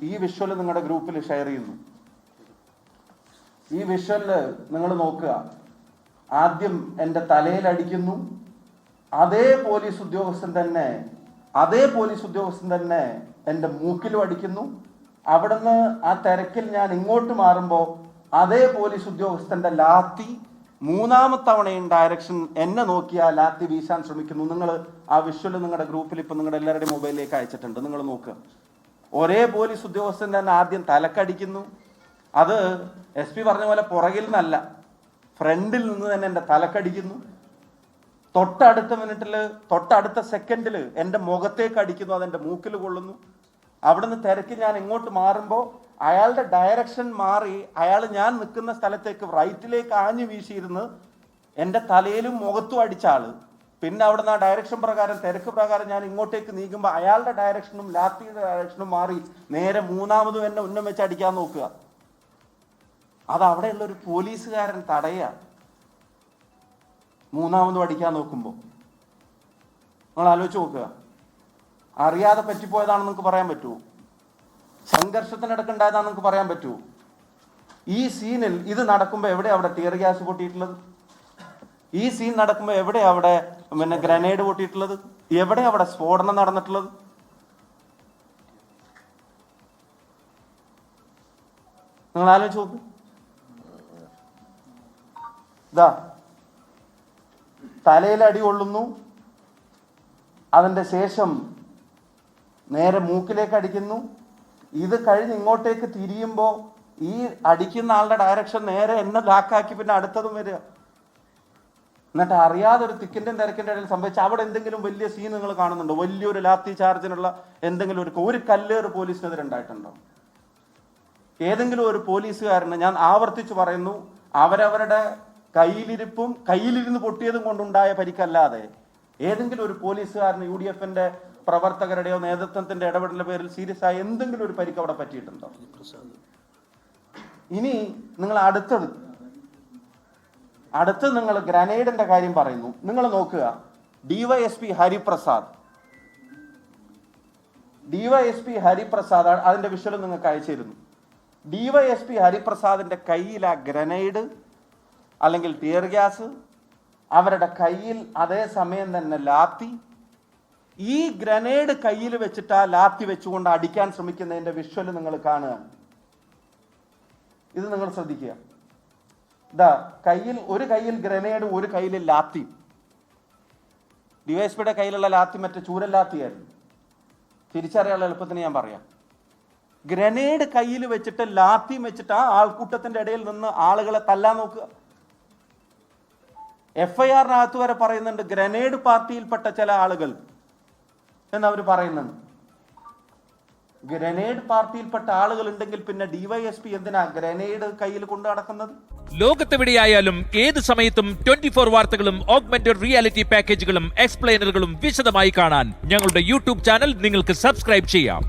ഈ വിഷ്വൽ നിങ്ങളുടെ ഗ്രൂപ്പിൽ ഷെയർ ചെയ്യുന്നു. ഈ വിഷ്വലില് നിങ്ങൾ നോക്കുക. ആദ്യം എൻ്റെ തലയിൽ അടിക്കുന്നു. അതേ പോലീസ് ഉദ്യോഗസ്ഥൻ തന്നെ എൻ്റെ മൂക്കിലും അടിക്കുന്നു. അവിടുന്ന് ആ തിരക്കിൽ ഞാൻ ഇങ്ങോട്ട് മാറുമ്പോൾ അതേ പോലീസ് ഉദ്യോഗസ്ഥന്റെ ലാത്തി മൂന്നാമത്തവണയും ഡയറക്ഷൻ എന്നെ നോക്കിയാ ലാത്തി വീശാൻ ശ്രമിക്കുന്നു. നിങ്ങൾ ആ വിഷ്വൽ നിങ്ങളുടെ ഗ്രൂപ്പിൽ ഇപ്പൊ നിങ്ങളുടെ എല്ലാവരുടെയും മൊബൈലിലേക്ക് അയച്ചിട്ടുണ്ട്. നിങ്ങൾ നോക്കുക. ഒരേ പോലീസ് ഉദ്യോഗസ്ഥൻ തന്നെ ആദ്യം തലക്കടിക്കുന്നു. അത് SP പറഞ്ഞ പോലെ പുറകിൽ നിന്നല്ല, ഫ്രണ്ടിൽ നിന്ന് തന്നെ എൻ്റെ തലക്കടിക്കുന്നു. തൊട്ടടുത്ത സെക്കൻഡിൽ എൻ്റെ മുഖത്തേക്ക് അടിക്കുന്നു. അതെൻ്റെ മൂക്കിൽ കൊള്ളുന്നു. അവിടുന്ന് തിരക്ക് ഞാൻ ഇങ്ങോട്ട് മാറുമ്പോൾ അയാളുടെ ഡയറക്ഷൻ മാറി അയാൾ ഞാൻ നിൽക്കുന്ന സ്ഥലത്തേക്ക് റൈറ്റിലേക്ക് ആഞ്ഞു വീശിയിരുന്ന് എൻ്റെ തലയിലും മുഖത്തും അടിച്ച ആള്. പിന്നെ അവിടുന്ന് ആ ഡയറക്ഷൻ പ്രകാരം തിരക്ക് പ്രകാരം ഞാൻ ഇങ്ങോട്ടേക്ക് നീങ്ങുമ്പോൾ അയാളുടെ ഡയറക്ഷനും ലാത്തിയുടെ ഡയറക്ഷനും മാറി നേരെ മൂന്നാമതും എന്നെ ഉന്നം വെച്ച് അടിക്കാൻ നോക്കുക. അത് അവിടെയുള്ള ഒരു പോലീസുകാരൻ തടയുക. മൂന്നാമതും അടിക്കാൻ നോക്കുമ്പോൾ നിങ്ങൾ ആലോചിച്ച് നോക്കുക. അറിയാതെ പറ്റിപ്പോയതാണെന്ന് നിങ്ങൾക്ക് പറയാൻ പറ്റുമോ? സംഘർഷത്തിനിടക്കുണ്ടായതാണെന്ന് നിങ്ങൾക്ക് പറയാൻ പറ്റുമോ? ഈ സീനിൽ ഇത് നടക്കുമ്പോൾ എവിടെ അവിടെ ടിയർ ഗ്യാസ് പൊട്ടിയിട്ടുള്ളത്? ഈ സീൻ നടക്കുമ്പോൾ എവിടെ അവിടെ ഗ്രനേഡ് പൊട്ടിയിട്ടുള്ളത്? എവിടെ അവിടെ സ്ഫോടനം നടന്നിട്ടുള്ളത്? നിങ്ങൾ ആലോചിച്ച് നോക്ക്. ഇതാ തലയിൽ അടി കൊള്ളുന്നു. അതിൻ്റെ ശേഷം നേരെ മൂക്കിലേക്ക് അടിക്കുന്നു. ഇത് കഴിഞ്ഞ് ഇങ്ങോട്ടേക്ക് തിരിയുമ്പോൾ ഈ അടിക്കുന്ന ആളുടെ ഡയറക്ഷൻ നേരെ എന്നെ ലാക്കാക്കി പിന്നെ അടുത്തതും വരിക. എന്നിട്ട് അറിയാതെ ഒരു തിക്കിൻ്റെ തിരക്കിൻ്റെ ഇടയിൽ സംഭവിച്ച അവിടെ എന്തെങ്കിലും വലിയ സീൻ നിങ്ങൾ കാണുന്നുണ്ടോ? വലിയൊരു ലാത്തി ചാർജിനുള്ള എന്തെങ്കിലും ഒരു കല്ലേറ് പോലീസിനെതിരെ ഉണ്ടായിട്ടുണ്ടോ? ഏതെങ്കിലും ഒരു പോലീസുകാരന്, ഞാൻ ആവർത്തിച്ച് പറയുന്നു, അവരവരുടെ കയ്യിലിരുന്ന് പൊട്ടിയതും കൊണ്ടുണ്ടായ പരിക്കല്ലാതെ ഏതെങ്കിലും ഒരു പോലീസുകാരന് UDFന്റെ പ്രവർത്തകരുടെയോ നേതൃത്വത്തിന്റെ ഇടപെടലിന്റെ പേരിൽ സീരിയസ് ആയ എന്തെങ്കിലും ഒരു പരിക്ക് അവിടെ പറ്റിയിട്ടുണ്ടോ? ഇനി നിങ്ങൾ അടുത്ത് നിങ്ങൾ ഗ്രനേഡിന്റെ കാര്യം പറയുന്നു. നിങ്ങൾ നോക്കുക. DYSP ഹരിപ്രസാദ് അതിന്റെ വിഷ്വലും നിങ്ങൾക്ക് അയച്ചിരുന്നു. DYSP ഹരിപ്രസാദിന്റെ കയ്യിൽ ആ ഗ്രനേഡ് അല്ലെങ്കിൽ ടിയർ ഗ്യാസ്, അവരുടെ കയ്യിൽ അതേ സമയം തന്നെ ലാത്തി. ഈ ഗ്രനേഡ് കയ്യിൽ വെച്ചിട്ട് ആ ലാത്തി വെച്ചുകൊണ്ട് അടിക്കാൻ ശ്രമിക്കുന്നതിന്റെ വിഷ്വൽ നിങ്ങൾ കാണുക. ഇത് നിങ്ങൾ ശ്രദ്ധിക്കുക. ഇതാ ഒരു കയ്യിൽ ഗ്രനേഡ്, ഒരു കയ്യിൽ ലാത്തി. DYSPയുടെ കയ്യിലുള്ള ലാത്തി മറ്റേ ചൂരൽ ലാത്തിയായിരുന്നു. തിരിച്ചറിയാനുള്ള എളുപ്പത്തിന് ഞാൻ പറയാം. ഗ്രനേഡ് കയ്യിൽ വെച്ചിട്ട് ലാത്തിയും വെച്ചിട്ട് ആ ആൾക്കൂട്ടത്തിന്റെ ഇടയിൽ നിന്ന് ആളുകളെ തല്ലാൻ നോക്കുക. FIR-നകത്ത് വരെ പറയുന്നുണ്ട് ഗ്രനേഡ് പാർട്ടിയിൽപ്പെട്ട ചില ആളുകൾ എന്നവർ പറയുന്നുണ്ട്. ഗ്രനേഡ് പാർട്ടിയിൽപ്പെട്ട ആളുകൾ ഉണ്ടെങ്കിൽ പിന്നെ DYSP എന്തിനാ ഗ്രനേഡ് കയ്യിൽ കൊണ്ടു നടക്കുന്നത്? ലോകത്തെവിടെയായാലും ഏത് സമയത്തും 24 വാർത്തകളും ഓഗ്മെന്റഡ് റിയാലിറ്റി പാക്കേജുകളും എക്സ്പ്ലെയിനറുകളും വിശദമായി കാണാൻ ഞങ്ങളുടെ YouTube ചാനൽ നിങ്ങൾക്ക് സബ്സ്ക്രൈബ് ചെയ്യാം.